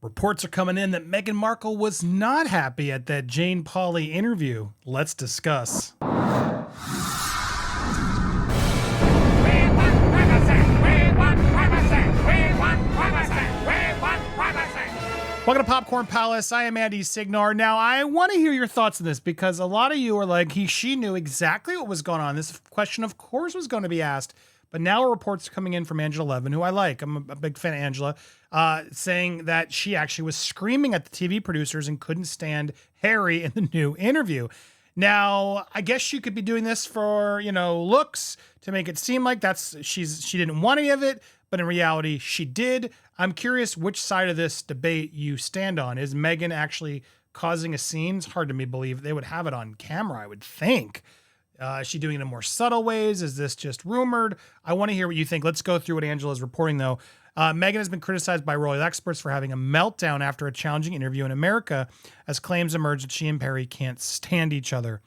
Reports are coming in that Meghan Markle was not happy at that Jane Pauley interview. Let's discuss. Welcome to Popcorn Palace. I am Andy Signar. Now, I want to hear your thoughts on this because a lot of you are like, she knew exactly what was going on. This question, of course, was going to be asked. But now reports are coming in from Angela Levin, who I like. I'm a big fan of Angela, saying that she actually was screaming at the TV producers and couldn't stand Harry in the new interview. Now, I guess she could be doing this for, looks to make it seem like she didn't want any of it, but in reality, she did. I'm curious which side of this debate you stand on. Is Meghan actually causing a scene? It's hard to me believe they would have it on camera, I would think. Is she doing it in more subtle ways? Is this just rumored? I want to hear what you think. Let's go through what Angela is reporting, though. Meghan has been criticized by royal experts for having a meltdown after a challenging interview in America, as claims emerge that she and Harry can't stand each other.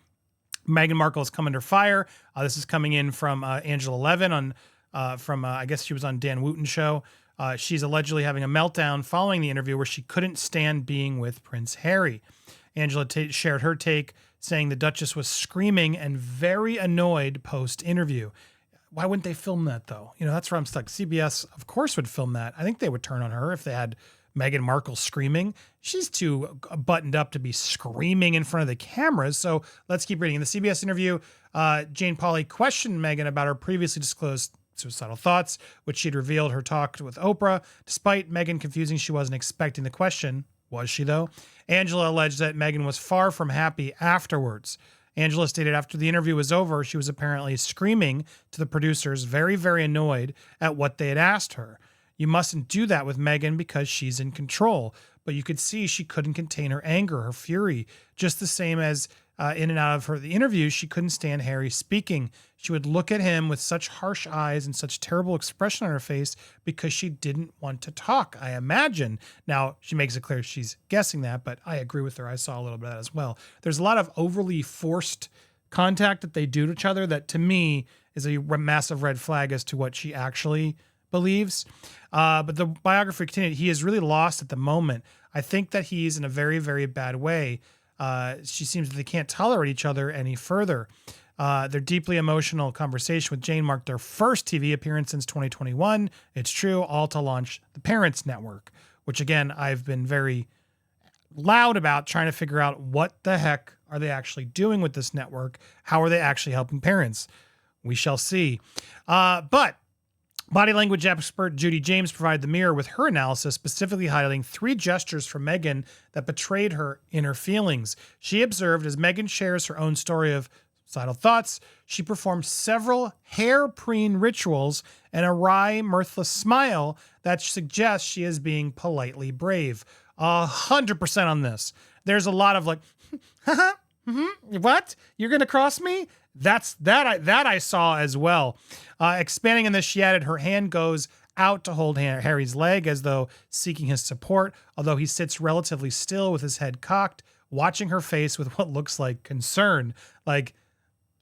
Meghan Markle has come under fire. This is coming in from Angela Levin I guess she was on Dan Wooten's show. She's allegedly having a meltdown following the interview where she couldn't stand being with Prince Harry. Angela shared her take, saying the Duchess was screaming and very annoyed post-interview. Why wouldn't they film that, though? That's where I'm stuck. CBS, of course, would film that. I think they would turn on her if they had Meghan Markle screaming. She's too buttoned up to be screaming in front of the cameras. So let's keep reading. In the CBS interview, Jane Pauley questioned Meghan about her previously disclosed suicidal thoughts, which she'd revealed her talk with Oprah. Despite Meghan confusing she wasn't expecting the question, was she though? Angela alleged that Meghan was far from happy afterwards. Angela stated after the interview was over, she was apparently screaming to the producers, very, very annoyed at what they had asked her. You mustn't do that with Meghan because she's in control. But you could see she couldn't contain her anger, her fury, just the same as in and out of the interview, she couldn't stand Harry speaking. She would look at him with such harsh eyes and such terrible expression on her face because she didn't want to talk, I imagine. Now, she makes it clear she's guessing that, but I agree with her. I saw a little bit of that as well. There's a lot of overly forced contact that they do to each other that, to me, is a massive red flag as to what she actually believes. But the biography continued. He is really lost at the moment. I think that he's in a very, very bad way. She seems that they can't tolerate each other any further. Their deeply emotional conversation with Jane marked their first TV appearance since 2021. It's true, all to launch the Parents Network, which again, I've been very loud about trying to figure out what the heck are they actually doing with this network? How are they actually helping parents? We shall see. But body language expert Judy James provided the Mirror with her analysis, specifically highlighting 3 gestures from Meghan that betrayed her inner feelings. She observed, as Meghan shares her own story of suicidal thoughts, she performed several hair-preen rituals and a wry, mirthless smile that suggests she is being politely brave. 100% on this. There's a lot of like, what? You're going to cross me? That I saw as well. Expanding on this, she added her hand goes out to hold Harry's leg as though seeking his support, although he sits relatively still with his head cocked, watching her face with what looks like concern. Like,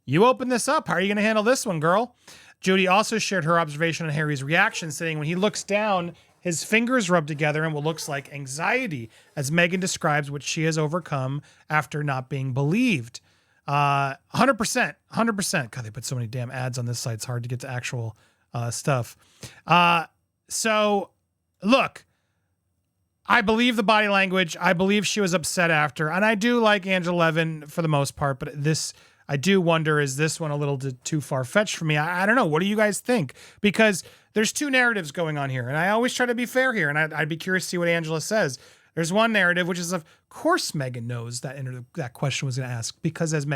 you open this up. How are you going to handle this one, girl? Judy also shared her observation on Harry's reaction, saying when he looks down, his fingers rub together in what looks like anxiety, as Meghan describes what she has overcome after not being believed. 100%. God, they put so many damn ads on this site. It's hard to get to actual stuff. So look, I believe the body language. I believe she was upset after, and I do like Angela Levin for the most part, but I do wonder, is this one a little too far-fetched for me? I don't know. What do you guys think? Because there's 2 narratives going on here, and I always try to be fair here, and I'd be curious to see what Angela says. There's one narrative, which is, of course, Meghan knows that question was going to ask, because as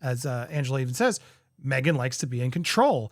Angela even says, Meghan likes to be in control.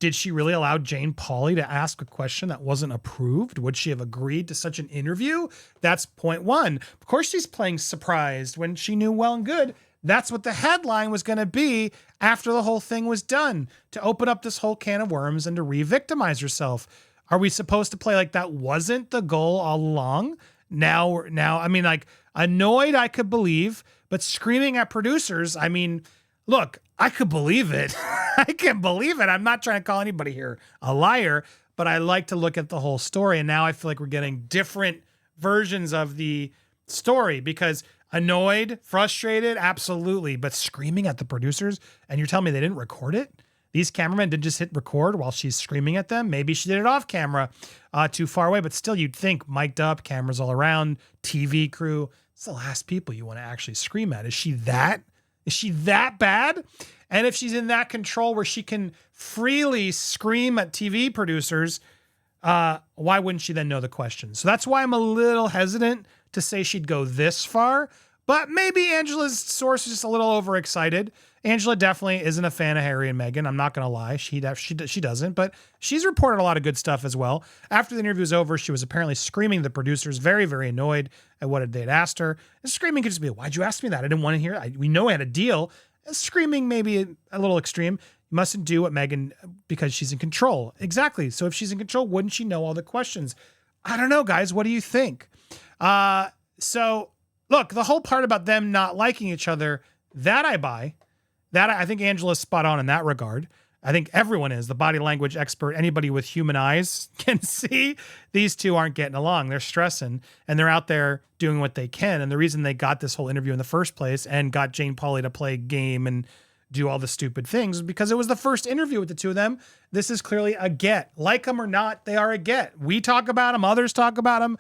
Did she really allow Jane Pauley to ask a question that wasn't approved? Would she have agreed to such an interview? That's point 1. Of course, she's playing surprised when she knew well and good that's what the headline was going to be after the whole thing was done, to open up this whole can of worms and to re-victimize herself. Are we supposed to play like that wasn't the goal all along? Now, I mean, like, annoyed, I could believe, but screaming at producers, I mean, look, I could believe it. I can believe it. I'm not trying to call anybody here a liar, but I like to look at the whole story. And now I feel like we're getting different versions of the story, because annoyed, frustrated, absolutely, but screaming at the producers, and you're telling me they didn't record it? These cameramen didn't just hit record while she's screaming at them. Maybe she did it off camera, too far away, but still you'd think mic'd up, cameras all around, TV crew. It's the last people you want to actually scream at. Is she that bad? And if she's in that control where she can freely scream at TV producers, why wouldn't she then know the questions? So that's why I'm a little hesitant to say she'd go this far, but maybe Angela's source is just a little overexcited. Angela definitely isn't a fan of Harry and Meghan. I'm not going to lie. She doesn't, but she's reported a lot of good stuff as well. After the interview was over, she was apparently screaming at the producers, very, very annoyed at what they'd asked her. And screaming could just be, why'd you ask me that? I didn't want to hear it. We know I had a deal. And screaming maybe a little extreme. You mustn't do what Meghan, because she's in control. Exactly. So if she's in control, wouldn't she know all the questions? I don't know, guys. What do you think? So look, the whole part about them not liking each other, that I buy. That I think Angela's spot on in that regard. I think everyone is. The body language expert, anybody with human eyes can see these two aren't getting along. They're stressing, and they're out there doing what they can. And the reason they got this whole interview in the first place and got Jane Pauley to play a game and do all the stupid things is because it was the first interview with the two of them. This is clearly a get. Like them or not, they are a get. We talk about them. Others talk about them.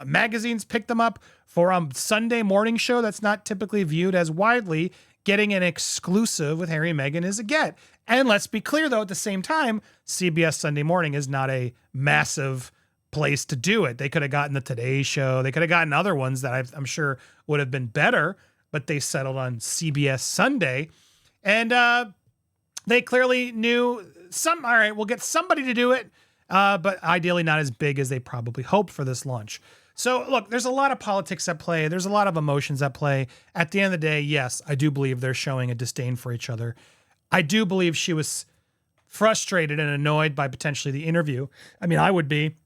Magazines pick them up for a Sunday morning show that's not typically viewed as widely. Getting an exclusive with Harry and Meghan is a get. And let's be clear, though, at the same time, CBS Sunday Morning is not a massive place to do it. They could have gotten the Today Show. They could have gotten other ones that I'm sure would have been better, but they settled on CBS Sunday. And they clearly knew all right, we'll get somebody to do it, but ideally not as big as they probably hoped for this launch. So look, there's a lot of politics at play. There's a lot of emotions at play. At the end of the day, yes, I do believe they're showing a disdain for each other. I do believe she was frustrated and annoyed by potentially the interview. I mean, I would be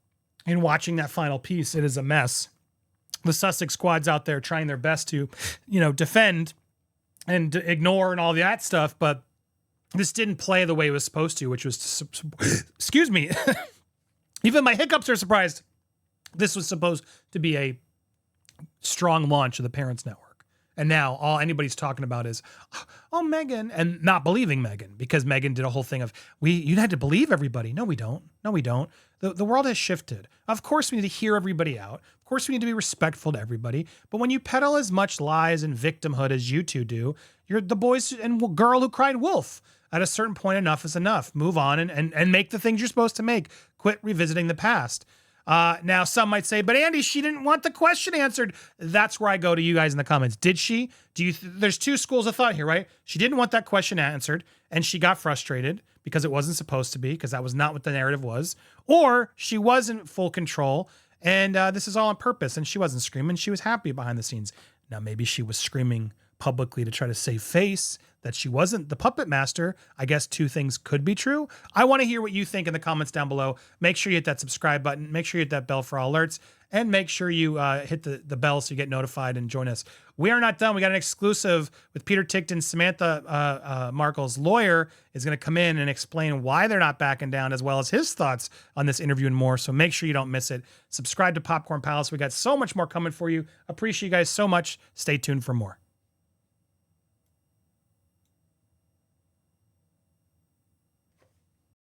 in watching that final piece. It is a mess. The Sussex squad's out there trying their best to, defend and ignore and all that stuff. But this didn't play the way it was supposed to, which was, excuse me, even my hiccups are surprised. This was supposed to be a strong launch of the Parents Network. And now all anybody's talking about is, oh, Meghan, and not believing Meghan, because Meghan did a whole thing of, you had to believe everybody. No, we don't. No, we don't. The world has shifted. Of course, we need to hear everybody out. Of course, we need to be respectful to everybody. But when you peddle as much lies and victimhood as you two do, you're the boys and girl who cried wolf. At a certain point, enough is enough. Move on and make the things you're supposed to make. Quit revisiting the past. Now, some might say, but Andy, she didn't want the question answered. That's where I go to you guys in the comments. Did she? There's two schools of thought here, right? She didn't want that question answered, and she got frustrated because it wasn't supposed to be, because that was not what the narrative was. Or she was in full control, and this is all on purpose, and she wasn't screaming. She was happy behind the scenes. Now, maybe she was screaming publicly to try to save face, that she wasn't the puppet master. I guess two things could be true. I want to hear what you think in the comments down below. Make sure you hit that subscribe button. Make sure you hit that bell for all alerts, and make sure you hit the bell so you get notified and join us. We are not done. We got an exclusive with Peter Tickton. Samantha Markle's lawyer is going to come in and explain why they're not backing down, as well as his thoughts on this interview and more. So make sure you don't miss it. Subscribe to Popcorn Palace. We got so much more coming for you. Appreciate you guys so much. Stay tuned for more.